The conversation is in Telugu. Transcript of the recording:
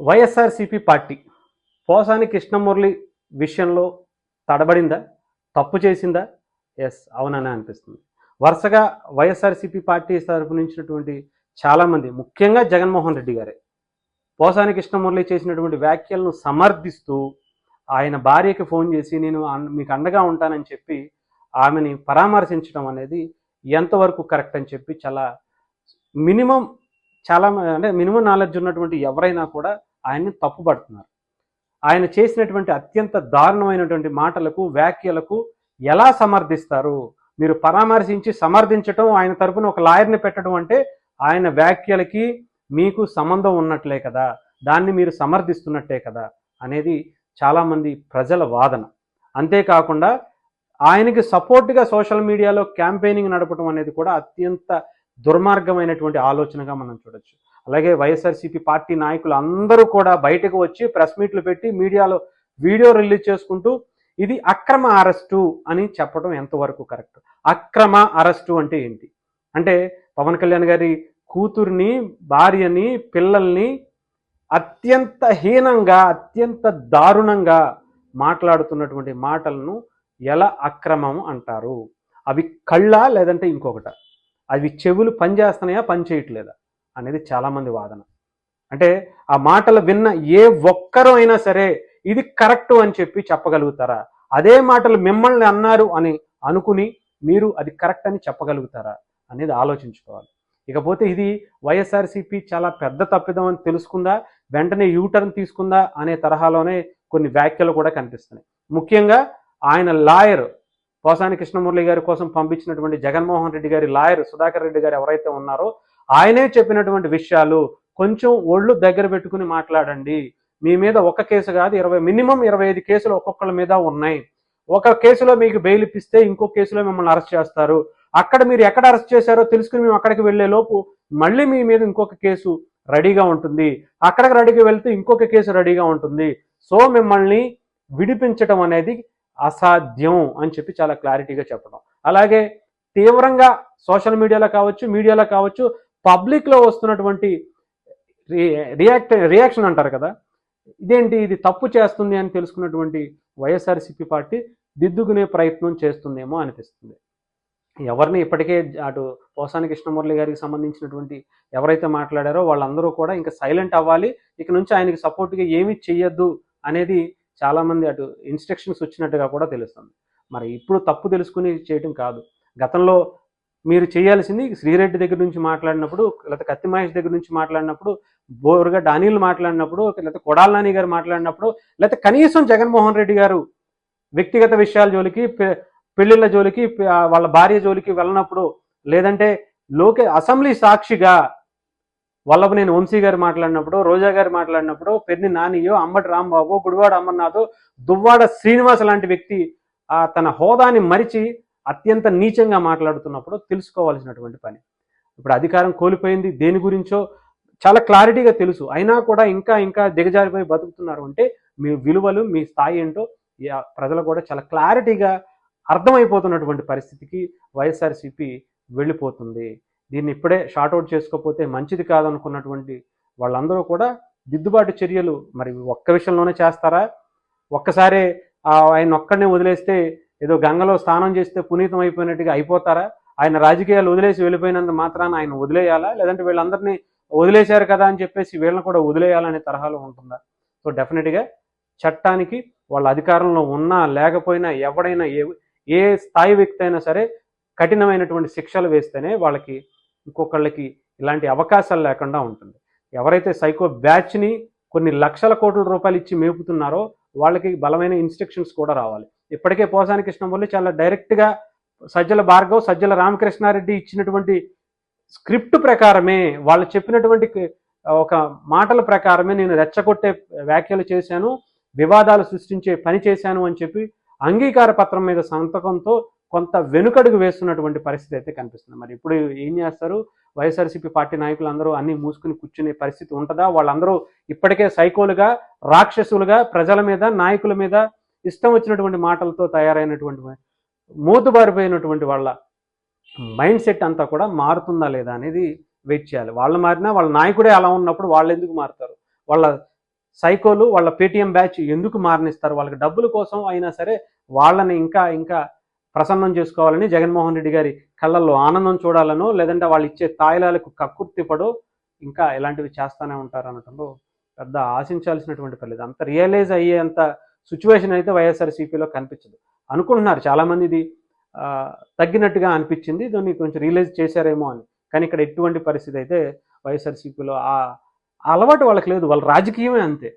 వైఎస్ఆర్సీపీ పార్టీ పోసాని కృష్ణమురళి విషయంలో తడబడిందా? తప్పు చేసిందా? ఎస్, అవుననే అనిపిస్తుంది. వరుసగా వైఎస్ఆర్సీపీ పార్టీ తరపు నుంచినటువంటి చాలామంది, ముఖ్యంగా జగన్మోహన్ రెడ్డి గారే పోసాని కృష్ణమురళి చేసినటువంటి వ్యాఖ్యలను సమర్థిస్తూ ఆయన భార్యకి ఫోన్ చేసి నేను మీకు అండగా ఉంటానని చెప్పి ఆమెని పరామర్శించడం అనేది ఎంతవరకు కరెక్ట్ అని చెప్పి మినిమం మినిమం నాలెడ్జ్ ఉన్నటువంటి ఎవరైనా కూడా ఆయన్ని తప్పుపడుతున్నారు. ఆయన చేసినటువంటి అత్యంత దారుణమైనటువంటి మాటలకు, వ్యాఖ్యలకు ఎలా సమర్థిస్తారు? మీరు పరామర్శించి సమర్థించడం, ఆయన తరపున ఒక లాయర్ని పెట్టడం అంటే ఆయన వ్యాఖ్యలకి మీకు సంబంధం ఉన్నట్లే కదా, దాన్ని మీరు సమర్థిస్తున్నట్టే కదా అనేది చాలామంది ప్రజల వాదన. అంతేకాకుండా ఆయనకి సపోర్ట్గా సోషల్ మీడియాలో క్యాంపెయినింగ్ నడపడం అనేది కూడా అత్యంత దుర్మార్గమైనటువంటి ఆలోచనగా మనం చూడొచ్చు. అలాగే వైఎస్ఆర్సీపీ పార్టీ నాయకులు అందరూ కూడా బయటకు వచ్చి ప్రెస్ మీట్లు పెట్టి మీడియాలో వీడియో రిలీజ్ చేసుకుంటూ ఇది అక్రమ అరెస్టు అని చెప్పడం ఎంతవరకు కరెక్ట్? అక్రమ అరెస్టు అంటే ఏంటి? అంటే పవన్ కళ్యాణ్ గారి కూతుర్ని, భార్యని, పిల్లల్ని అత్యంత హీనంగా, అత్యంత దారుణంగా మాట్లాడుతున్నటువంటి మాటలను ఎలా అక్రమం అంటారు? అవి కళ్ళ లేదంటే ఇంకొకట? అవి చెవులు పనిచేస్తున్నాయా, పనిచేయట్లేదా అనేది చాలామంది వాదన. అంటే ఆ మాటలు విన్న ఏ ఒక్కరూ అయినా సరే ఇది కరెక్టు అని చెప్పి చెప్పగలుగుతారా? అదే మాటలు మిమ్మల్ని అన్నారు అని అనుకుని మీరు అది కరెక్ట్ అని చెప్పగలుగుతారా అనేది ఆలోచించుకోవాలి. ఇకపోతే ఇది వైఎస్ఆర్సీపీ చాలా పెద్ద తప్పిదం అని తెలుసుకుందా, వెంటనే యూటర్న్ తీసుకుందా అనే తరహాలోనే కొన్ని వ్యాఖ్యలు కూడా కనిపిస్తున్నాయి. ముఖ్యంగా ఆయన లాయర్ పోసాని కృష్ణమురళి గారి కోసం పంపించినటువంటి జగన్మోహన్ రెడ్డి గారి లాయర్ సుధాకర్ రెడ్డి గారు ఎవరైతే ఉన్నారో ఆయనే చెప్పినటువంటి విషయాలు కొంచెం ఒళ్ళు దగ్గర పెట్టుకుని మాట్లాడండి. మీ మీద ఒక కేసు కాదు, మినిమం 25 కేసులు ఒక్కొక్కళ్ళ మీద ఉన్నాయి. ఒక కేసులో మీకు బెయిల్ ఇప్పిస్తే ఇంకో కేసులో మిమ్మల్ని అరెస్ట్ చేస్తారు. అక్కడ మీరు ఎక్కడ అరెస్ట్ చేశారో తెలుసుకుని మేము అక్కడికి వెళ్లే లోపు మళ్ళీ మీ మీద ఇంకొక కేసు రెడీగా ఉంటుంది. అక్కడికి రెడీగా వెళ్తే ఇంకొక కేసు రెడీగా ఉంటుంది. సో మిమ్మల్ని విడిపించడం అనేది అసాధ్యం అని చెప్పి చాలా క్లారిటీగా చెప్పడం. అలాగే తీవ్రంగా సోషల్ మీడియాలో కావచ్చు పబ్లిక్లో వస్తున్నటువంటి రియాక్షన్ అంటారు కదా, ఇదేంటి ఇది తప్పు చేస్తుంది అని తెలుసుకున్నటువంటి వైఎస్ఆర్సీపీ పార్టీ దిద్దుకునే ప్రయత్నం చేస్తుందేమో అనిపిస్తుంది. ఎవరిని ఇప్పటికే అటు పోసాని కృష్ణమురళి గారికి సంబంధించినటువంటి ఎవరైతే మాట్లాడారో వాళ్ళందరూ కూడా ఇంకా సైలెంట్ అవ్వాలి, ఇక నుంచి ఆయనకి సపోర్ట్గా ఏమీ చెయ్యొద్దు అనేది చాలామంది అటు ఇన్స్ట్రక్షన్స్ వచ్చినట్టుగా కూడా తెలుస్తుంది. మరి ఇప్పుడు తప్పు తెలుసుకుని చేయటం కాదు. గతంలో మీరు చేయాల్సింది శ్రీరెడ్డి దగ్గర నుంచి మాట్లాడినప్పుడు, లేకపోతే కత్తి మహేష్ దగ్గర నుంచి మాట్లాడినప్పుడు, బోరుగా డానిల్ మాట్లాడినప్పుడు, లేకపోతే కొడాల నాని గారు మాట్లాడినప్పుడు, లేకపోతే కనీసం జగన్మోహన్ రెడ్డి గారు వ్యక్తిగత విషయాల జోలికి, పెళ్లిళ్ళ జోలికి, వాళ్ళ భార్య జోలికి వెళ్ళినప్పుడు, లేదంటే అసెంబ్లీ సాక్షిగా వల్లభనేని వంశీ గారు మాట్లాడినప్పుడు, రోజా గారు మాట్లాడినప్పుడు, పెర్ని నానియో, అంబటి రాంబాబు, గుడివాడ అమర్నాథ్, దువ్వాడ శ్రీనివాస్ లాంటి వ్యక్తి తన హోదాని మరిచి అత్యంత నీచంగా మాట్లాడుతున్నప్పుడు తెలుసుకోవాల్సినటువంటి పని. ఇప్పుడు అధికారం కోల్పోయింది దేని గురించో చాలా క్లారిటీగా తెలుసు, అయినా కూడా ఇంకా దిగజారిపోయి బతుకుతున్నారు అంటే మీ విలువలు, మీ స్థాయి ఏంటో ప్రజలు కూడా చాలా క్లారిటీగా అర్థమైపోతున్నటువంటి పరిస్థితికి వైఎస్ఆర్సీపీ వెళ్ళిపోతుంది. దీన్ని ఇప్పుడే షార్ట్అవుట్ చేసుకోకపోతే మంచిది కాదనుకున్నటువంటి వాళ్ళందరూ కూడా దిద్దుబాటు చర్యలు మరి ఒక్క విషయంలోనే చేస్తారా? ఒక్కసారి ఆయన ఒక్కడనే వదిలేస్తే ఏదో గంగలో స్నానం చేస్తే పునీతం అయిపోయినట్టుగా అయిపోతారా? ఆయన రాజకీయాలు వదిలేసి వెళ్ళిపోయినంత మాత్రాన ఆయన వదిలేయాలా? లేదంటే వీళ్ళందరినీ వదిలేశారు కదా అని చెప్పేసి వీళ్ళని కూడా వదిలేయాలనే తరహాలో ఉంటుందా? సో డెఫినెట్గా చట్టానికి వాళ్ళ అధికారంలో ఉన్నా లేకపోయినా ఎవడైనా ఏ స్థాయి వ్యక్తి అయినా సరే కఠినమైనటువంటి శిక్షలు వేస్తేనే వాళ్ళకి ఇంకొకళ్ళకి ఇలాంటి అవకాశాలు లేకుండా ఉంటుంది. ఎవరైతే సైకో బ్యాచ్ని కొన్ని లక్షల కోట్ల రూపాయలు ఇచ్చి మేపుతున్నారో వాళ్ళకి బలమైన ఇన్స్ట్రక్షన్స్ కూడా రావాలి. ఇప్పటికే పోసాని కృష్ణమురళి చాలా డైరెక్ట్గా సజ్జల భార్గవ్, సజ్జల రామకృష్ణారెడ్డి ఇచ్చినటువంటి స్క్రిప్ట్ ప్రకారమే, వాళ్ళు చెప్పినటువంటి ఒక మాటల ప్రకారమే నేను రెచ్చగొట్టే వ్యాఖ్యలు చేశాను, వివాదాలు సృష్టించే పని చేశాను అని చెప్పి అంగీకార పత్రం మీద సంతకంతో కొంత వెనుకడుగు వేస్తున్నటువంటి పరిస్థితి అయితే కనిపిస్తుంది. మరి ఇప్పుడు ఏం చేస్తారు? వైఎస్ఆర్సీపీ పార్టీ నాయకులు అందరూ అన్నీ మూసుకుని కూర్చునే పరిస్థితి ఉంటుందా? వాళ్ళందరూ ఇప్పటికే సైకోలుగా, రాక్షసులుగా ప్రజల మీద, నాయకుల మీద ఇష్టం వచ్చినటువంటి మాటలతో తయారైనటువంటి మోతుబారిపోయినటువంటి వాళ్ళ మైండ్ సెట్ అంతా కూడా మారుతుందా లేదా అనేది వెయిట్ చేయాలి. వాళ్ళు మారినా వాళ్ళ నాయకుడే అలా ఉన్నప్పుడు వాళ్ళు ఎందుకు మారుతారు? వాళ్ళ సైకోలు వాళ్ళ పేటీఎం బ్యాచ్ ఎందుకు మారనిస్తారు? వాళ్ళకి డబ్బుల కోసం అయినా సరే వాళ్ళని ఇంకా ఇంకా ప్రసన్నం చేసుకోవాలని జగన్మోహన్ రెడ్డి గారి కళ్ళల్లో ఆనందం చూడాలనో, లేదంటే వాళ్ళు ఇచ్చే తాయిలాలకు కక్కుర్తిపడో ఇంకా ఇలాంటివి చేస్తూనే ఉంటారు అనటంలో పెద్ద ఆశించాల్సినటువంటి పర్లేదు. అంత రియలైజ్ అయ్యేంత సిచ్యువేషన్ అయితే వైఎస్ఆర్సీపీలో కనిపించదు. అనుకుంటున్నారు చాలామంది ఇది తగ్గినట్టుగా అనిపించింది, దాన్ని కొంచెం రియలైజ్ చేశారేమో అని. కానీ ఇక్కడ ఎటువంటి పరిస్థితి అయితే వైఎస్ఆర్సీపీలో ఆ అలవాటు వాళ్ళకి లేదు. వాళ్ళ రాజకీయమే అంతే.